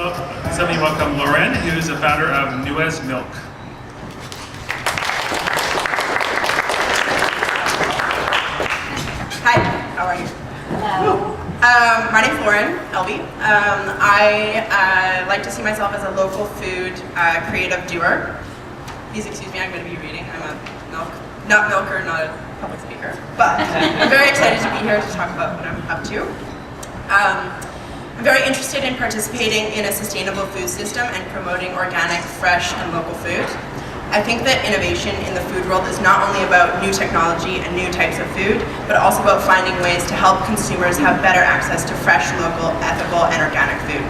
Somebody welcome Lauren, who's the founder of Nuez Milk. Hi, how are you? Hello. My name's Lauren, Elbe. I like to see myself as a local food creative doer. Please excuse me, I'm going to be reading. I'm a not milker, not a public speaker. But I'm very excited to be here to talk about what I'm up to. I'm very interested in participating in a sustainable food system and promoting organic, fresh, and local food. I think that innovation in the food world is not only about new technology and new types of food, but also about finding ways to help consumers have better access to fresh, local, ethical, and organic food.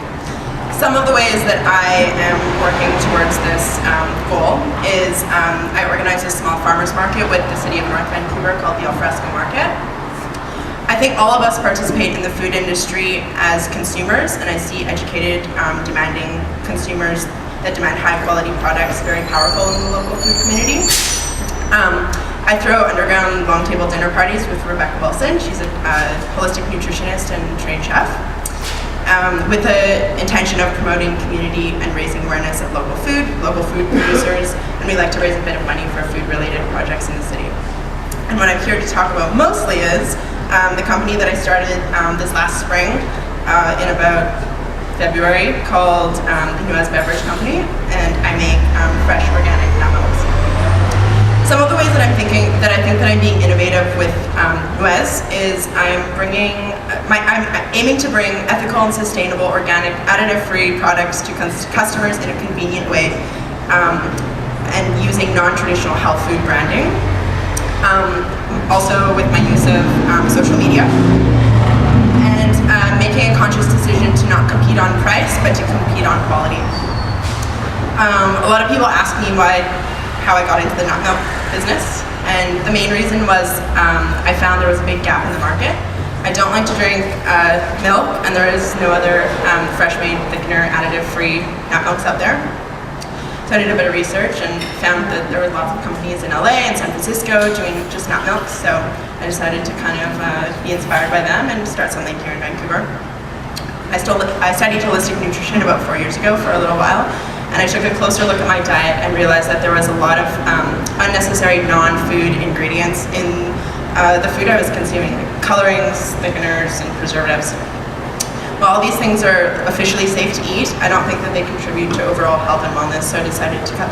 Some of the ways that I am working towards this goal is I organize a small farmers market with the City of North Vancouver called the Alfresco Market. I think all of us participate in the food industry as consumers, and I see educated, demanding consumers that demand high-quality products very powerful in the local food community. I throw underground long-table dinner parties with Rebecca Wilson. She's a holistic nutritionist and trained chef, with the intention of promoting community and raising awareness of local food producers, and we like to raise a bit of money for food-related projects in the city. And what I'm here to talk about mostly is the company that I started this last spring in about February called the Nuez Beverage Co, and I make fresh organic nut milks. Some of the ways that I think that I'm being innovative with Nuez is I'm aiming to bring ethical and sustainable, organic, additive-free products to customers in a convenient way, and using non-traditional health food branding. Also with my use of social media, and making a conscious decision to not compete on price, but to compete on quality. A lot of people ask me how I got into the nut milk business, and the main reason was I found there was a big gap in the market. I don't like to drink milk, and there is no other fresh-made, thickener, additive-free nut milks out there. So I did a bit of research and found that there were lots of companies in LA and San Francisco doing just nut milks, so I decided to kind of be inspired by them and start something here in Vancouver. I studied holistic nutrition about 4 years ago for a little while, and I took a closer look at my diet and realized that there was a lot of unnecessary non-food ingredients in the food I was consuming, like colorings, thickeners, and preservatives. While all these things are officially safe to eat, I don't think that they contribute to overall health and wellness, so I decided to cut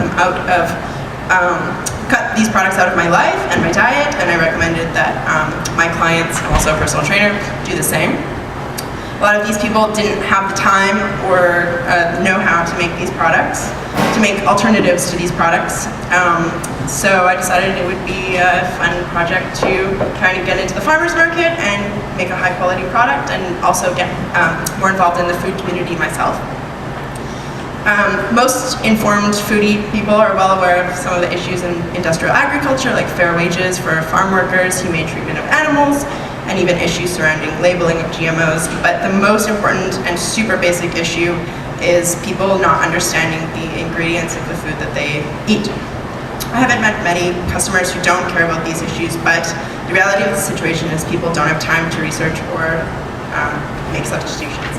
these products out of my life and my diet, and I recommended that my clients, I'm also a personal trainer, do the same. A lot of these people didn't have the time or the know-how to make these products, to make alternatives to these products. So I decided it would be a fun project to try and get into the farmers market and make a high-quality product, and also get more involved in the food community myself. Most informed foodie people are well aware of some of the issues in industrial agriculture, like fair wages for farm workers, humane treatment of animals, and even issues surrounding labeling of GMOs. But the most important and super basic issue is people not understanding the ingredients of the food that they eat. I haven't met many customers who don't care about these issues, but the reality of the situation is people don't have time to research or make substitutions.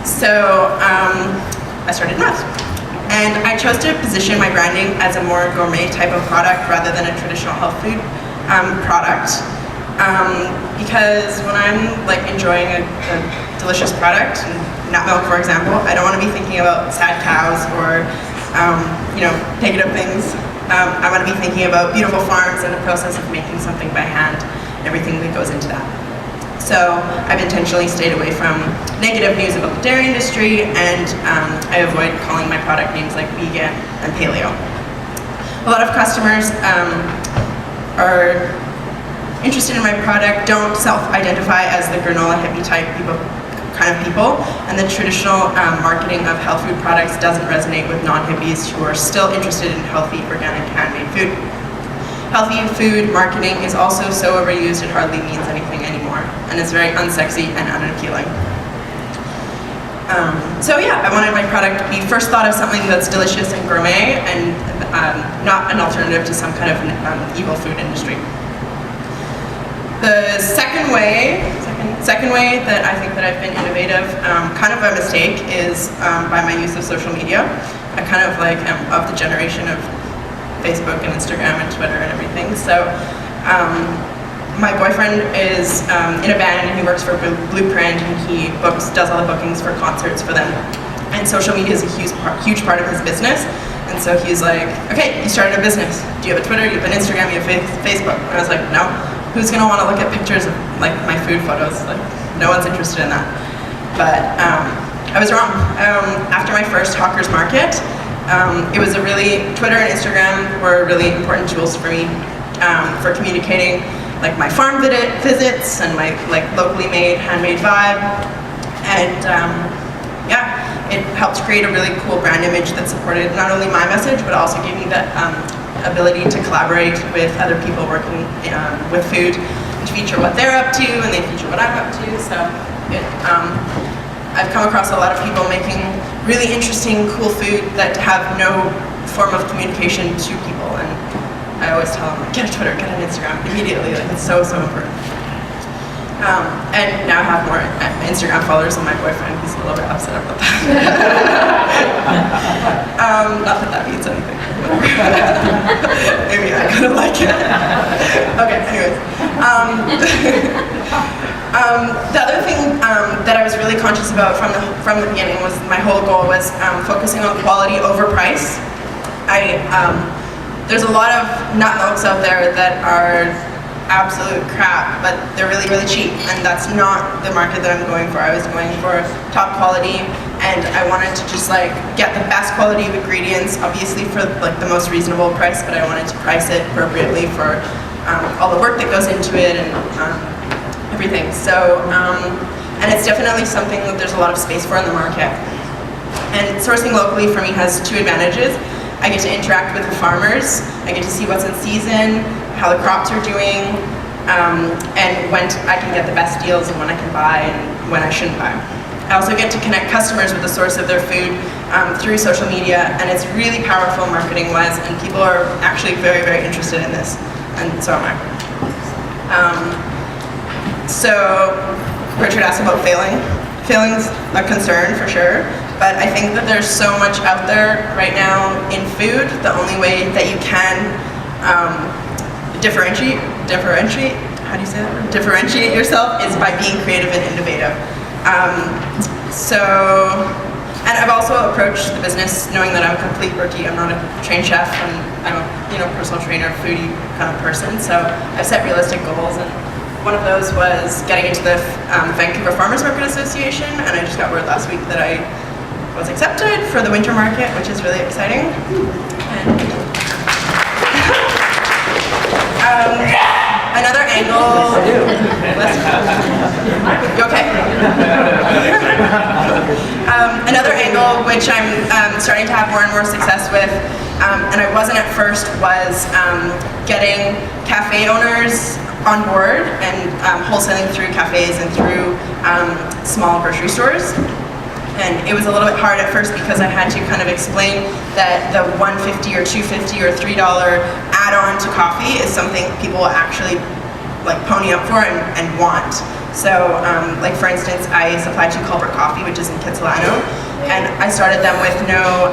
So I started Nuez. And I chose to position my branding as a more gourmet type of product rather than a traditional health food product. Because when I'm enjoying a delicious product, nut milk for example, I don't want to be thinking about sad cows or negative things. I want to be thinking about beautiful farms and the process of making something by hand and everything that goes into that. So I've intentionally stayed away from negative news about the dairy industry, and I avoid calling my product names like vegan and paleo. A lot of customers are interested in my product, don't self-identify as the granola hippie type kind of people, and the traditional marketing of health food products doesn't resonate with non-hippies who are still interested in healthy, organic, handmade food. Healthy food marketing is also so overused it hardly means anything anymore, and it's very unsexy and unappealing. So yeah, I wanted my product to be first thought of something that's delicious and gourmet, and not an alternative to some kind of evil food industry. The second Second way that I think that I've been innovative, kind of a mistake, is by my use of social media. I kind of like am of the generation of Facebook and Instagram and Twitter and everything. So my boyfriend is in a band and he works for Blueprint, and he does all the bookings for concerts for them. And social media is a huge part of his business. And so he's like, okay, you started a business. Do you have a Twitter? You have an Instagram? You have Facebook? And I was like, no. Who's gonna want to look at pictures of like my food photos? Like, no one's interested in that. But I was wrong. After my first Hawker's Market, Twitter and Instagram were really important tools for me for communicating like my farm visits and my like locally made, handmade vibe. And yeah, it helped create a really cool brand image that supported not only my message, but also gave me the ability to collaborate with other people working with food and feature what they're up to, and they feature what I'm up to. So I've come across a lot of people making really interesting, cool food that have no form of communication to people, and I always tell them, like, get a Twitter, get an Instagram immediately. Like, it's so important. And now I have more Instagram followers than my boyfriend. He's a little bit upset about that. Not that that means anything. Maybe I kind of like it. Okay, anyways. The other thing that I was really conscious about from the beginning was my whole goal was focusing on quality over price. There's a lot of nut milks out there that are absolute crap, but they're really, really cheap, and that's not the market that I'm going for. I was going for top quality, and I wanted to just like get the best quality of ingredients, obviously for like the most reasonable price, but I wanted to price it appropriately for all the work that goes into it and everything. So, and it's definitely something that there's a lot of space for in the market. And sourcing locally for me has two advantages. I get to interact with the farmers, I get to see what's in season, how the crops are doing, and when I can get the best deals and when I can buy and when I shouldn't buy. I also get to connect customers with the source of their food through social media, and it's really powerful marketing-wise, and people are actually very, very interested in this, and so am I. So Richard asked about failing. Failing's a concern for sure. But I think that there's so much out there right now in food. The only way that you can differentiate yourself is by being creative and innovative. And I've also approached the business knowing that I'm a complete rookie. I'm not a trained chef, and I'm a personal trainer, foodie kind of person. So I've set realistic goals, and one of those was getting into the Vancouver Farmers Market Association, and I just got word last week that I was accepted for the winter market, which is really exciting. And, another angle. You okay? Another angle which I'm starting to have more and more success with, and I wasn't at first, was getting cafe owners on board and wholesaling through cafes and through small grocery stores. And it was a little bit hard at first because I had to kind of explain that the $1.50 or $2.50 or $3 add-on to coffee is something people will actually like pony up for and want. So like for instance, I supply to Culprit Coffee, which is in Kitsilano, and I started them with no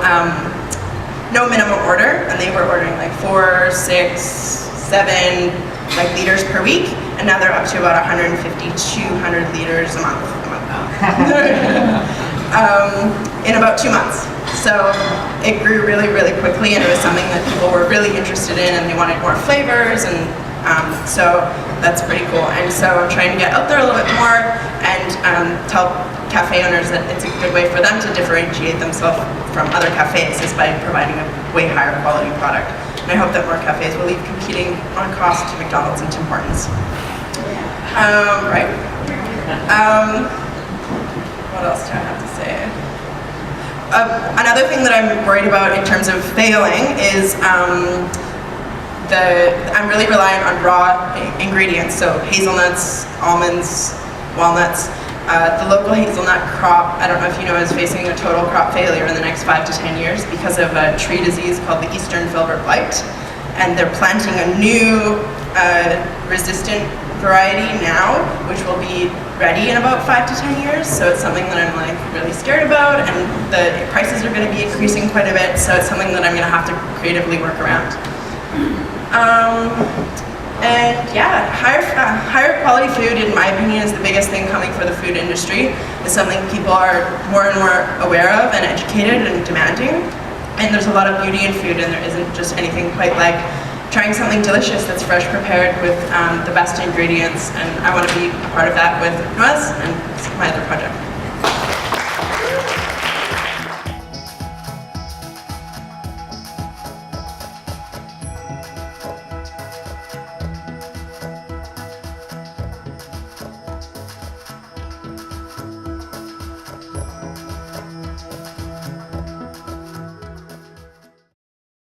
minimum order, and they were ordering like 4, 6, 7 like liters per week, and now they're up to about 150, 200 liters a month. In about 2 months. So it grew really, really quickly, and it was something that people were really interested in, and they wanted more flavors, and so that's pretty cool. And so I'm trying to get out there a little bit more and tell cafe owners that it's a good way for them to differentiate themselves from other cafes is by providing a way higher quality product. And I hope that more cafes will leave competing on cost to McDonald's and Tim Hortons. Right. What else do I have to say? Another thing that I'm worried about in terms of failing is I'm really reliant on raw ingredients, so hazelnuts, almonds, walnuts. The local hazelnut crop, I don't know if you know, is facing a total crop failure in the next 5 to 10 years because of a tree disease called the Eastern Filbert Blight. And they're planting a new resistant variety now, which will be ready in about 5 to 10 years, so it's something that I'm like really scared about, and the prices are going to be increasing quite a bit, so it's something that I'm going to have to creatively work around. And yeah, higher quality food, in my opinion, is the biggest thing coming for the food industry. It's something people are more and more aware of and educated and demanding. And there's a lot of beauty in food, and there isn't just anything quite like trying something delicious that's fresh prepared with the best ingredients. And I want to be a part of that with Nuez and my other project.